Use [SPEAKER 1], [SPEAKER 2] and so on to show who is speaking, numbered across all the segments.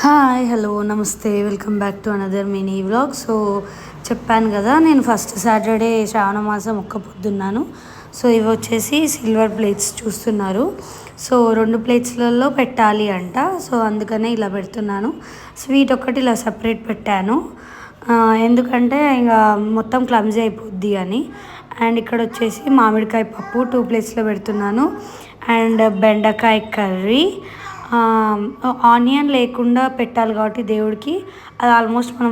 [SPEAKER 1] Hi hello నమస్తే welcome back to another mini vlog. So చెప్పాను కదా, నేను ఫస్ట్ సాటర్డే శ్రావణ మాసం ఒక్క పొద్దున్నాను. సో ఇవి వచ్చేసి సిల్వర్ ప్లేట్స్ చూస్తున్నారు. సో 2 ప్లేట్స్లలో పెట్టాలి అంట. సో అందుకనే ఇలా పెడుతున్నాను. స్వీట్ ఒక్కటి ఇలా సపరేట్ పెట్టాను, ఎందుకంటే ఇంకా మొత్తం క్లమ్జీ అయిపోద్ది అని. అండ్ ఇక్కడ వచ్చేసి మామిడికాయ పప్పు 2 ప్లేట్స్లో పెడుతున్నాను. అండ్ బెండకాయ కర్రీ, ఆనియన్ లేకుండా పెట్టాలి కాబట్టి దేవుడికి అది ఆల్మోస్ట్ మనం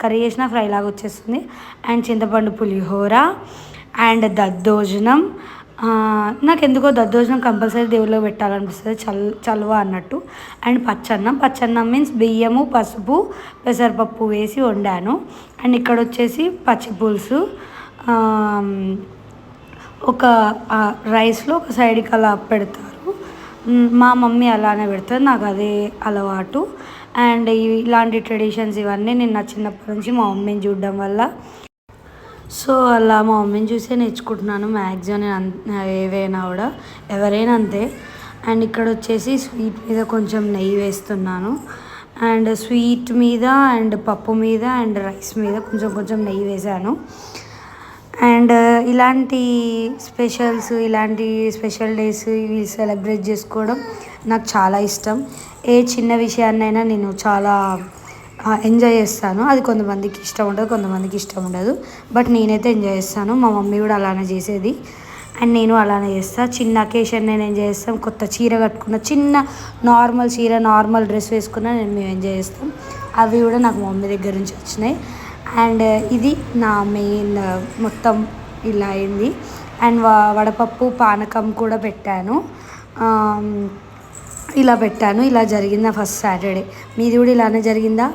[SPEAKER 1] కర్రీ చేసిన ఫ్రై లాగా వచ్చేస్తుంది. అండ్ చింతపండు పులిహోర అండ్ దద్దోజనం. నాకు ఎందుకో దద్దోజనం కంపల్సరీ దేవుళ్ళలో పెట్టాలనిపిస్తుంది, చల్వ అన్నట్టు. అండ్ పచ్చన్నం మీన్స్ బియ్యము, పసుపు, పెసరపప్పు వేసి వండాను. అండ్ ఇక్కడ వచ్చేసి పచ్చి పులుసు, ఒక రైస్లో ఒక సైడ్కి అలా పెడతారు. మా మమ్మీ అలానే పెడుతుంది, నాకు అదే అలవాటు. అండ్ ఇలాంటి ట్రెడిషన్స్ ఇవన్నీ నేను నా చిన్నప్పటి నుంచి మా మమ్మీని చూడడం వల్ల, సో అలా మా మమ్మీని చూసే నేర్చుకుంటున్నాను మ్యాక్సిమం. నేను ఏవైనా కూడా ఎవరైనా అంతే. అండ్ ఇక్కడ వచ్చేసి స్వీట్ మీద కొంచెం నెయ్యి వేస్తున్నాను. అండ్ స్వీట్ మీద అండ్ పప్పు మీద అండ్ రైస్ మీద కొంచెం కొంచెం నెయ్యి వేసాను. అండ్ ఇలాంటి ఇలాంటి స్పెషల్ డేస్ ఇవి సెలబ్రేట్ చేసుకోవడం నాకు చాలా ఇష్టం. ఏ చిన్న విషయాన్నైనా నేను చాలా ఎంజాయ్ చేస్తాను. అది కొంతమందికి ఇష్టం ఉండదు, కొంతమందికి ఇష్టం ఉండదు, బట్ నేనైతే ఎంజాయ్ చేస్తాను. మా మమ్మీ కూడా అలానే చేసేది అండ్ నేను అలానే చేస్తాను. చిన్న అకేషన్ నేను ఎంజాయ్ చేస్తాను. కొత్త చీర కట్టుకున్న, చిన్న నార్మల్ చీర, నార్మల్ డ్రెస్ వేసుకున్నా మేము ఎంజాయ్ చేస్తాం. అవి కూడా నాకు మా మమ్మీ దగ్గర నుంచి వచ్చినాయి. అండ్ ఇది నా మెయిన్ మొత్తం ఇలా అయింది. అండ్ వడపప్పు పానకం కూడా పెట్టాను. ఇలా జరిగింది నా ఫస్ట్ సాటర్డే. మీది కూడా ఇలానే జరిగిందా?